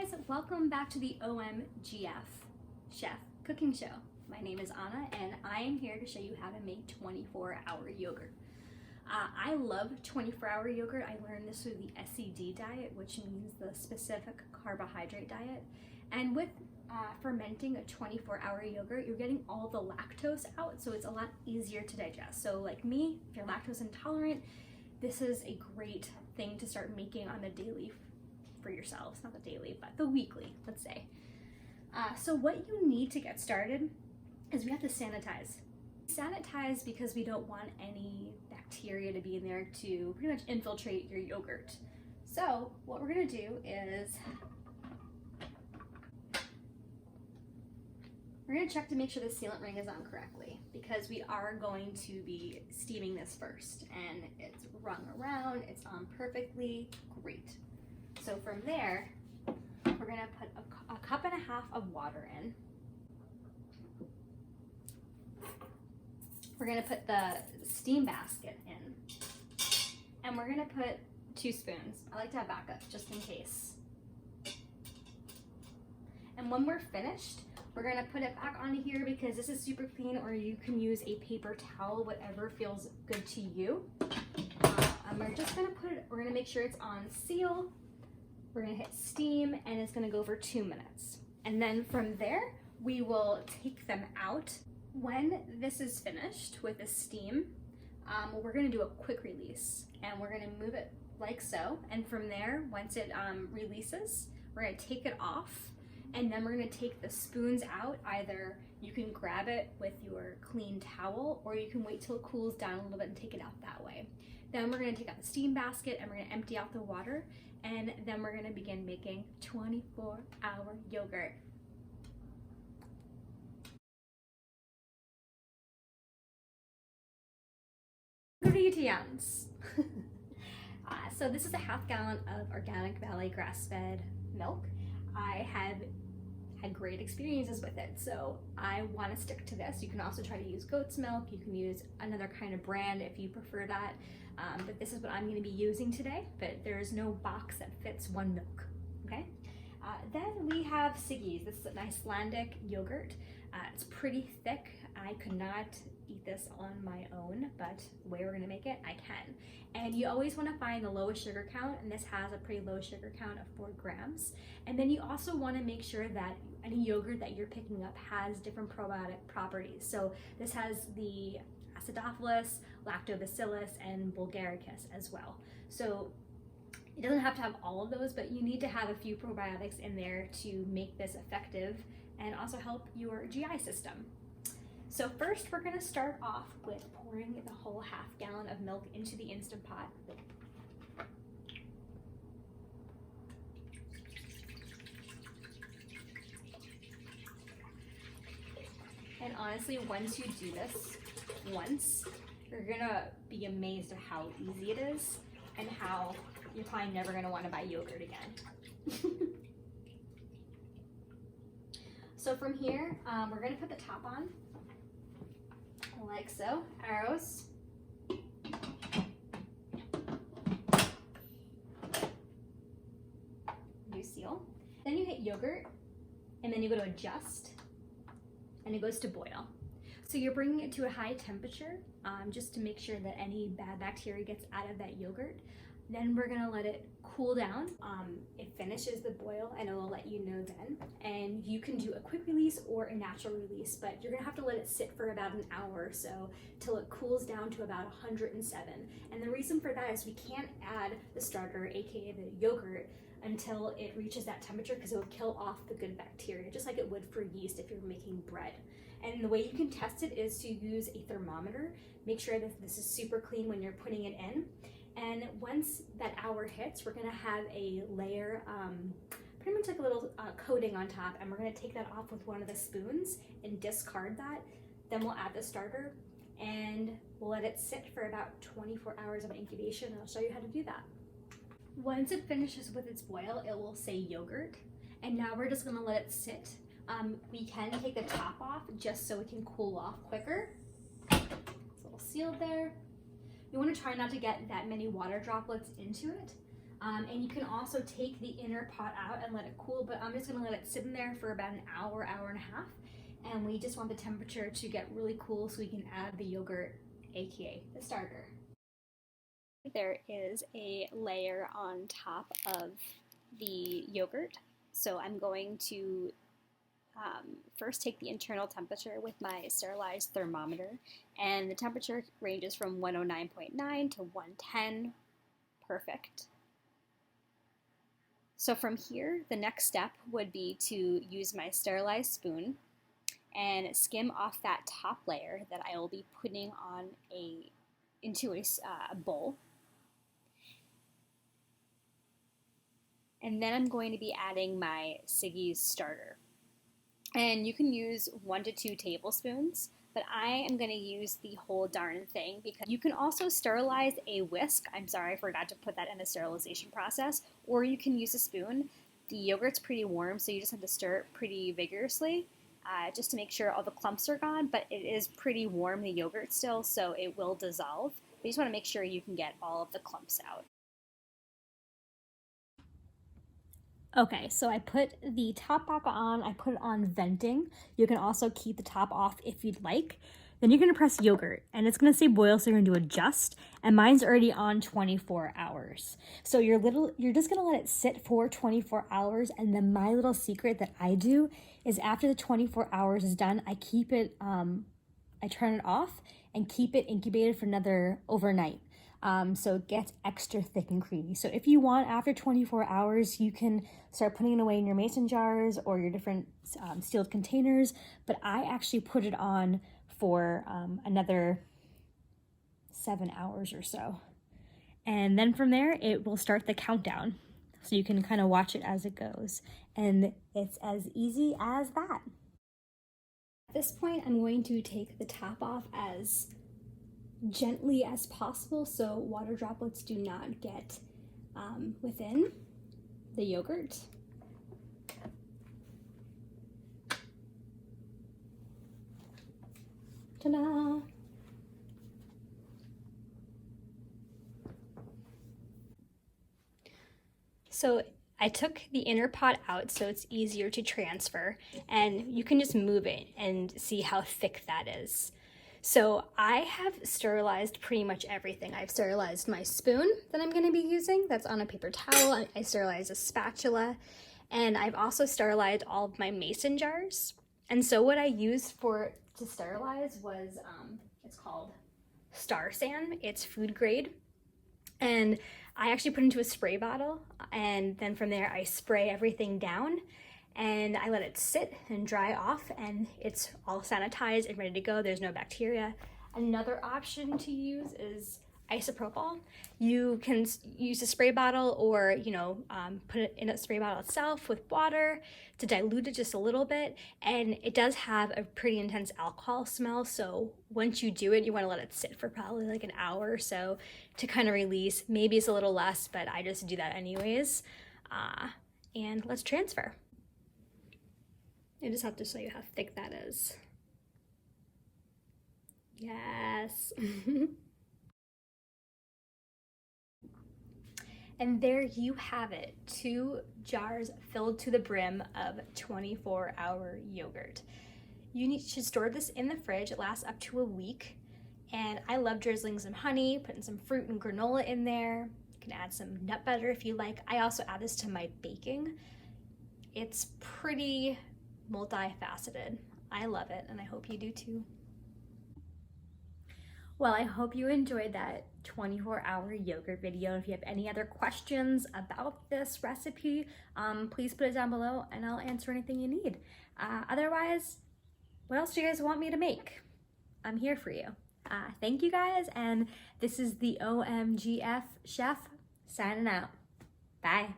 guys, welcome back to the OMGF Chef Cooking Show. My name is Anna and I am here to show you how to make 24-hour yogurt. I love 24-hour yogurt. I learned this through the SCD Diet, which means the specific carbohydrate diet. And with fermenting a 24-hour yogurt, you're getting all the lactose out, so it's a lot easier to digest. So like me, if you're lactose intolerant, this is a great thing to start making on the daily for yourselves, not the daily, but the weekly, let's say. So what you need to get started is we have to sanitize. Sanitize because we don't want any bacteria to be in there to pretty much infiltrate your yogurt. So what we're gonna do is we're gonna check to make sure the sealant ring is on correctly, because we are going to be steaming this first, and it's rung around, it's on perfectly, great. So from there, we're gonna put a cup and a half of water in. We're gonna put the steam basket in, and we're gonna put 2 spoons. I like to have backup just in case. And when we're finished, we're gonna put it back on here because this is super clean, or you can use a paper towel, whatever feels good to you. And we're just gonna we're gonna make sure it's on seal. We're gonna hit steam, and it's gonna go for 2 minutes. And then from there, we will take them out. When this is finished with the steam, we're gonna do a quick release, and we're gonna move it like so. And from there, once it releases, we're gonna take it off, and then we're gonna take the spoons out. Either you can grab it with your clean towel, or you can wait till it cools down a little bit and take it out that way. Then we're gonna take out the steam basket, and we're gonna empty out the water, and then we're gonna begin making 24-hour yogurt. Ingredients. So this is a ½ gallon of Organic Valley grass-fed milk. I have had great experiences with it, so I want to stick to this. You can also try to use goat's milk. You can use another kind of brand if you prefer that, but this is what I'm going to be using today. But there is no box that fits one milk. Okay. Then we have Siggi's. This is an Icelandic yogurt. It's pretty thick. I could not eat this on my own, but the way we're gonna make it, I can. And you always want to find the lowest sugar count, and this has a pretty low sugar count of 4 grams. And then you also want to make sure that any yogurt that you're picking up has different probiotic properties. So this has the acidophilus, lactobacillus, and bulgaricus as well. So it doesn't have to have all of those, but you need to have a few probiotics in there to make this effective and also help your GI system. So first, we're gonna start off with pouring the whole ½ gallon of milk into the Instant Pot. And honestly, once you do this once, you're gonna be amazed at how easy it is and how you're probably never gonna wanna buy yogurt again. So from here, we're gonna put the top on, like so, arrows. You seal. Then you hit yogurt, and then you go to adjust, and it goes to boil. So you're bringing it to a high temperature just to make sure that any bad bacteria gets out of that yogurt. Then we're gonna let it cool down. It finishes the boil, and it will let you know then. And you can do a quick release or a natural release, but you're gonna have to let it sit for about an hour or so till it cools down to about 107. And the reason for that is we can't add the starter, aka the yogurt, until it reaches that temperature, because it will kill off the good bacteria, just like it would for yeast if you're making bread. And the way you can test it is to use a thermometer. Make sure that this is super clean when you're putting it in. And once that hour hits, we're gonna have a layer, pretty much like a little coating on top, and we're gonna take that off with one of the spoons and discard that. Then we'll add the starter, and we'll let it sit for about 24 hours of incubation, and I'll show you how to do that. Once it finishes with its boil, it will say yogurt, and now we're just gonna let it sit. We can take the top off just so it can cool off quicker. It's a little sealed there. You want to try not to get that many water droplets into it. And you can also take the inner pot out and let it cool, but I'm just gonna let it sit in there for about an hour, hour and a half. And we just want the temperature to get really cool so we can add the yogurt, aka the starter. There is a layer on top of the yogurt, so I'm going to first take the internal temperature with my sterilized thermometer, and the temperature ranges from 109.9 to 110. Perfect. So from here, the next step would be to use my sterilized spoon and skim off that top layer that I will be putting on into a bowl. And then I'm going to be adding my Siggi starter. And you can use 1 to 2 tablespoons, but I am going to use the whole darn thing because you can also sterilize a whisk. I'm sorry, I forgot to put that in the sterilization process. Or you can use a spoon. The yogurt's pretty warm, so you just have to stir it pretty vigorously just to make sure all the clumps are gone, but it is pretty warm, the yogurt still, so it will dissolve. But you just want to make sure you can get all of the clumps out. Okay, so I put the top back on, I put it on venting. You can also keep the top off if you'd like. Then you're gonna press yogurt and it's gonna say boil, so you're gonna do adjust, and mine's already on 24 hours. So you're just gonna let it sit for 24 hours, and then my little secret that I do is after the 24 hours is done, I keep it, I turn it off and keep it incubated for another overnight. So it gets extra thick and creamy. So if you want, after 24 hours, you can start putting it away in your mason jars or your different sealed containers. But I actually put it on for another 7 hours or so. And then from there, it will start the countdown. So you can kind of watch it as it goes. And it's as easy as that. At this point, I'm going to take the top off as gently as possible so water droplets do not get within the yogurt. Ta-da! So I took the inner pot out so it's easier to transfer, and you can just move it and see how thick that is. So I have sterilized pretty much everything. I've sterilized my spoon that I'm going to be using. That's on a paper towel. I sterilized a spatula, and I've also sterilized all of my mason jars. And so what I used to sterilize was, it's called Starsan. It's food grade. And I actually put it into a spray bottle, and then from there I spray everything down. And I let it sit and dry off, and it's all sanitized and ready to go. There's no bacteria. Another option to use is isopropyl. You can use a spray bottle, or put it in a spray bottle itself with water to dilute it just a little bit. And it does have a pretty intense alcohol smell, so once you do it, you want to let it sit for probably like an hour or so to kind of release. Maybe it's a little less, but I just do that anyways. And let's transfer. I just have to show you how thick that is. Yes. And there you have it, 2 jars filled to the brim of 24-hour yogurt. You should store this in the fridge. It lasts up to a week. And I love drizzling some honey, putting some fruit and granola in there. You can add some nut butter if you like. I also add this to my baking. It's pretty multifaceted. I love it, and I hope you do too. Well, I hope you enjoyed that 24-hour yogurt video. If you have any other questions about this recipe, please put it down below and I'll answer anything you need. Otherwise, what else do you guys want me to make? I'm here for you. Thank you guys, and this is the OMGF Chef signing out. Bye.